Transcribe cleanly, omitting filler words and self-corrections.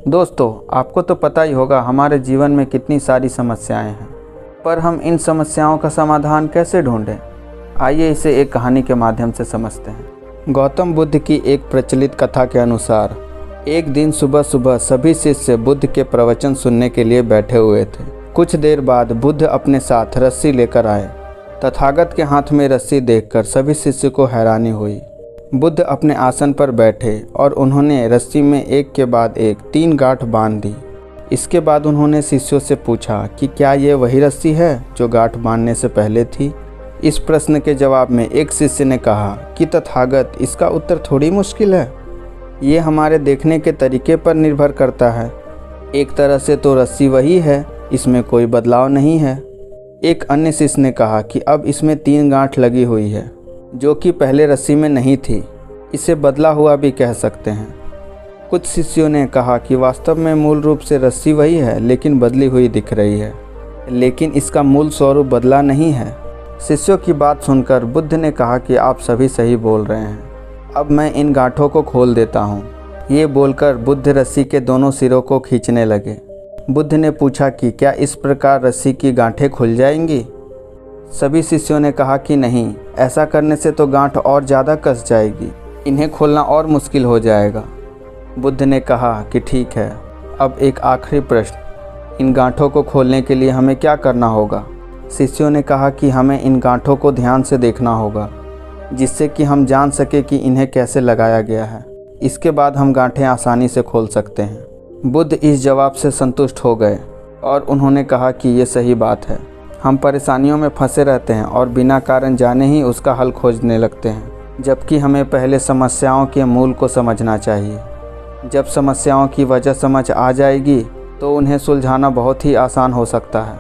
दोस्तों, आपको तो पता ही होगा हमारे जीवन में कितनी सारी समस्याएं हैं, पर हम इन समस्याओं का समाधान कैसे ढूंढें? आइए इसे एक कहानी के माध्यम से समझते हैं। गौतम बुद्ध की एक प्रचलित कथा के अनुसार एक दिन सुबह सुबह सभी शिष्य बुद्ध के प्रवचन सुनने के लिए बैठे हुए थे। कुछ देर बाद बुद्ध अपने साथ रस्सी लेकर आए। तथागत के हाथ में रस्सी देखकर सभी शिष्य को हैरानी हुई। बुद्ध अपने आसन पर बैठे और उन्होंने रस्सी में एक के बाद एक 3 गांठ बांध दी। इसके बाद उन्होंने शिष्यों से पूछा कि क्या ये वही रस्सी है जो गांठ बांधने से पहले थी? इस प्रश्न के जवाब में एक शिष्य ने कहा कि तथागत, इसका उत्तर थोड़ी मुश्किल है। ये हमारे देखने के तरीके पर निर्भर करता है। एक तरह से तो रस्सी वही है, इसमें कोई बदलाव नहीं है। एक अन्य शिष्य ने कहा कि अब इसमें 3 गांठ लगी हुई है, जो कि पहले रस्सी में नहीं थी। इसे बदला हुआ भी कह सकते हैं। कुछ शिष्यों ने कहा कि वास्तव में मूल रूप से रस्सी वही है, लेकिन बदली हुई दिख रही है, लेकिन इसका मूल स्वरूप बदला नहीं है। शिष्यों की बात सुनकर बुद्ध ने कहा कि आप सभी सही बोल रहे हैं, अब मैं इन गांठों को खोल देता हूँ। ये बोलकर बुद्ध रस्सी के दोनों सिरों को खींचने लगे। बुद्ध ने पूछा कि क्या इस प्रकार रस्सी की गांठें खुल जाएंगी? सभी शिष्यों ने कहा कि नहीं, ऐसा करने से तो गांठ और ज़्यादा कस जाएगी, इन्हें खोलना और मुश्किल हो जाएगा। बुद्ध ने कहा कि ठीक है, अब एक आखिरी प्रश्न, इन गांठों को खोलने के लिए हमें क्या करना होगा? शिष्यों ने कहा कि हमें इन गांठों को ध्यान से देखना होगा, जिससे कि हम जान सके कि इन्हें कैसे लगाया गया है। इसके बाद हम गांठें आसानी से खोल सकते हैं। बुद्ध इस जवाब से संतुष्ट हो गए और उन्होंने कहा कि ये सही बात है। हम परेशानियों में फंसे रहते हैं और बिना कारण जाने ही उसका हल खोजने लगते हैं, जबकि हमें पहले समस्याओं के मूल को समझना चाहिए। जब समस्याओं की वजह समझ आ जाएगी तो उन्हें सुलझाना बहुत ही आसान हो सकता है।